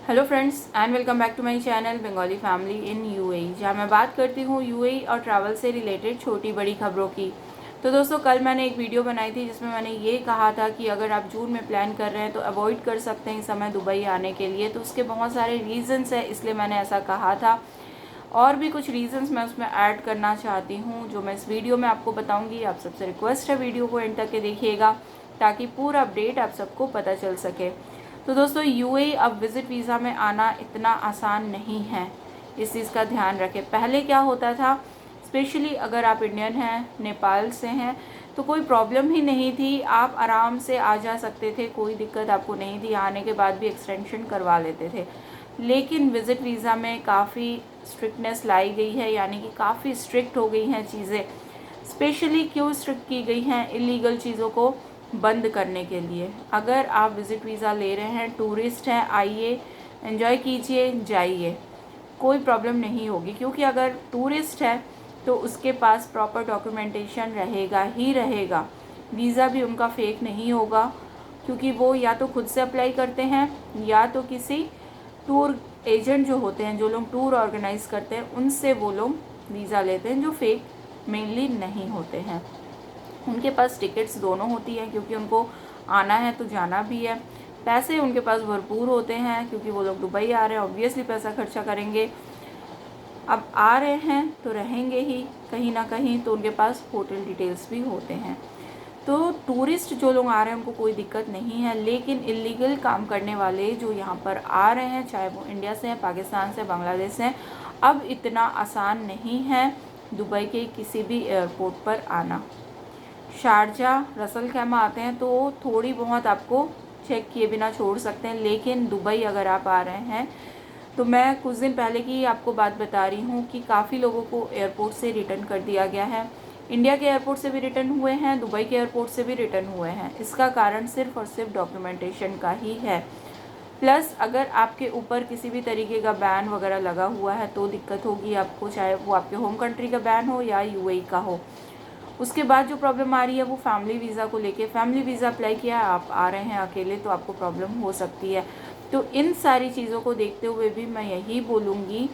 Hello friends and welcome back to my channel Bengali family in UAE, जहां मैं बात करती हूं यूएई और ट्रैवल से रिलेटेड छोटी बड़ी खबरों की। तो दोस्तों, कल मैंने एक वीडियो बनाई थी जिसमें मैंने ये कहा था कि अगर आप जून में प्लान कर रहे हैं तो अवॉइड कर सकते हैं इस समय दुबई आने के लिए। तो उसके बहुत सारे रीज़न्स हैं, इसलिए मैंने ऐसा कहा था। और भी कुछ रीज़न्स मैं उसमें ऐड करना चाहती हूँ जो मैं इस वीडियो में आपको बताऊँगी। आप सबसे रिक्वेस्ट है वीडियो को एंड तक के देखिएगा ताकि पूरा अपडेट आप सबको पता चल सके। तो दोस्तों, यूएई अब विज़िट वीज़ा में आना इतना आसान नहीं है, इस चीज़ का ध्यान रखें। पहले क्या होता था, स्पेशली अगर आप इंडियन हैं, नेपाल से हैं, तो कोई प्रॉब्लम ही नहीं थी, आप आराम से आ जा सकते थे, कोई दिक्कत आपको नहीं थी। आने के बाद भी एक्सटेंशन करवा लेते थे। लेकिन विज़िट वीज़ा में काफ़ी स्ट्रिक्टनेस लाई गई है, यानी कि काफ़ी स्ट्रिक्ट हो गई हैं चीज़ें। स्पेशली क्यों स्ट्रिक्ट की गई हैं? इलीगल चीज़ों को बंद करने के लिए। अगर आप विज़िट वीज़ा ले रहे हैं, टूरिस्ट हैं, आइए, एंजॉय कीजिए, जाइए, कोई प्रॉब्लम नहीं होगी। क्योंकि अगर टूरिस्ट है तो उसके पास प्रॉपर डॉक्यूमेंटेशन रहेगा ही रहेगा। वीज़ा भी उनका फेक नहीं होगा, क्योंकि वो या तो खुद से अप्लाई करते हैं या तो किसी टूर एजेंट जो होते हैं, जो लोग टूर ऑर्गेनाइज़ करते हैं, उनसे वो लोग वीज़ा लेते हैं, जो फेक मेनली नहीं होते हैं। उनके पास टिकट्स दोनों होती हैं, क्योंकि उनको आना है तो जाना भी है। पैसे उनके पास भरपूर होते हैं, क्योंकि वो लोग दुबई आ रहे हैं, ऑब्वियसली पैसा खर्चा करेंगे। अब आ रहे हैं तो रहेंगे ही कहीं ना कहीं, तो उनके पास होटल डिटेल्स भी होते हैं। तो टूरिस्ट जो लोग आ रहे हैं उनको कोई दिक्कत नहीं है। लेकिन इलीगल काम करने वाले जो यहाँ पर आ रहे हैं, चाहे वो इंडिया से हैं, पाकिस्तान से, बांग्लादेश से हैं, अब इतना आसान नहीं है दुबई के किसी भी एयरपोर्ट पर आना। शारजा, रसल खैमा आते हैं तो थोड़ी बहुत आपको चेक किए बिना छोड़ सकते हैं। लेकिन दुबई अगर आप आ रहे हैं, तो मैं कुछ दिन पहले की आपको बात बता रही हूँ कि काफ़ी लोगों को एयरपोर्ट से रिटर्न कर दिया गया है। इंडिया के एयरपोर्ट से भी रिटर्न हुए हैं, दुबई के एयरपोर्ट से भी रिटर्न हुए हैं। इसका कारण सिर्फ और सिर्फ डॉक्यूमेंटेशन का ही है। प्लस अगर आपके ऊपर किसी भी तरीके का बैन वगैरह लगा हुआ है तो दिक्कत होगी आपको, चाहे वो आपके होम कंट्री का बैन हो या यूएई का हो। उसके बाद जो प्रॉब्लम आ रही है वो फैमिली वीज़ा को लेके। फैमिली वीज़ा अप्लाई किया, आप आ रहे हैं अकेले, तो आपको प्रॉब्लम हो सकती है। तो इन सारी चीज़ों को देखते हुए भी मैं यही बोलूँगी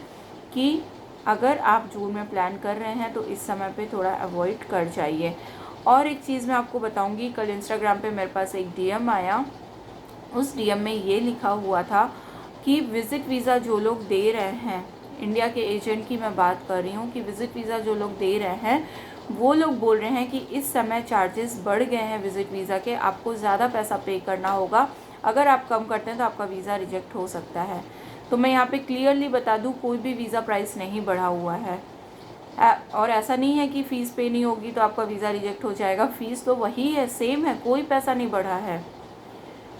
कि अगर आप जून में प्लान कर रहे हैं तो इस समय पे थोड़ा अवॉइड कर जाइए। और एक चीज़ मैं आपको बताऊँगी, कल इंस्टाग्राम पे मेरे पास एक डीएम आया। उस डीएम में ये लिखा हुआ था कि विज़िट वीज़ा जो लोग दे रहे हैं, इंडिया के एजेंट की मैं बात कर रही हूँ, कि विज़िट वीज़ा जो लोग दे रहे हैं वो लोग बोल रहे हैं कि इस समय चार्जेस बढ़ गए हैं विज़िट वीज़ा के, आपको ज़्यादा पैसा पे करना होगा। अगर आप कम करते हैं तो आपका वीज़ा रिजेक्ट हो सकता है। तो मैं यहाँ पे क्लियरली बता दूँ, कोई भी वीज़ा प्राइस नहीं बढ़ा हुआ है। और ऐसा नहीं है कि फ़ीस पे नहीं होगी तो आपका वीज़ा रिजेक्ट हो जाएगा। फ़ीस तो वही है, सेम है, कोई पैसा नहीं बढ़ा है।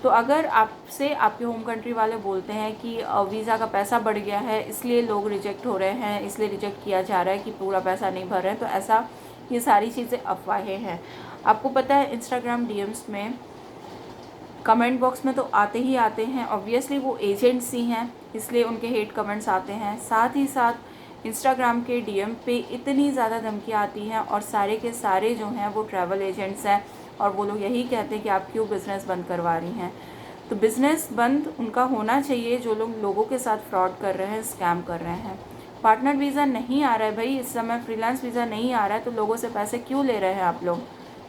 तो अगर आपसे आपके होम कंट्री वाले बोलते हैं कि वीज़ा का पैसा बढ़ गया है इसलिए लोग रिजेक्ट हो रहे हैं, इसलिए रिजेक्ट किया जा रहा है कि पूरा पैसा नहीं भर रहे हैं, तो ऐसा, ये सारी चीज़ें अफवाहें हैं। आपको पता है इंस्टाग्राम डीएम्स में, कमेंट बॉक्स में तो आते ही आते हैं, ऑब्वियसली वो एजेंट्स ही हैं इसलिए उनके हेट कमेंट्स आते हैं। साथ ही साथ इंस्टाग्राम के डीएम पे इतनी ज़्यादा धमकियाँ आती हैं, और सारे के सारे जो हैं वो ट्रैवल एजेंट्स हैं, और वो लोग यही कहते हैं कि आप क्यों बिज़नेस बंद करवा रही हैं। तो बिज़नेस बंद उनका होना चाहिए जो लोग लोगों के साथ फ्रॉड कर रहे हैं, स्कैम कर रहे हैं। पार्टनर वीज़ा नहीं आ रहा है भाई, इस समय फ्रीलांस वीज़ा नहीं आ रहा है, तो लोगों से पैसे क्यों ले रहे हैं आप लोग?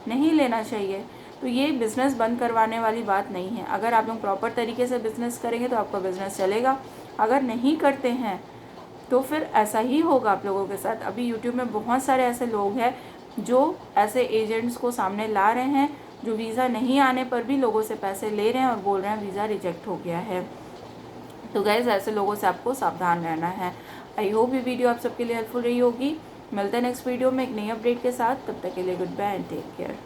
नहीं लेना चाहिए। तो ये बिज़नेस बंद करवाने वाली बात नहीं है। अगर आप लोग प्रॉपर तरीके से बिज़नेस करेंगे तो आपका बिज़नेस चलेगा। अगर नहीं करते हैं तो फिर ऐसा ही होगा आप लोगों के साथ। अभी यूट्यूब में बहुत सारे ऐसे लोग हैं जो ऐसे एजेंट्स को सामने ला रहे हैं, जो वीज़ा नहीं आने पर भी लोगों से पैसे ले रहे हैं और बोल रहे हैं वीज़ा रिजेक्ट हो गया है। तो गाइस, ऐसे लोगों से आपको सावधान रहना है। आई होप ये वीडियो आप सबके लिए हेल्पफुल रही होगी। मिलते हैं नेक्स्ट वीडियो में एक नई अपडेट के साथ। तब तक के लिए goodbye and take care.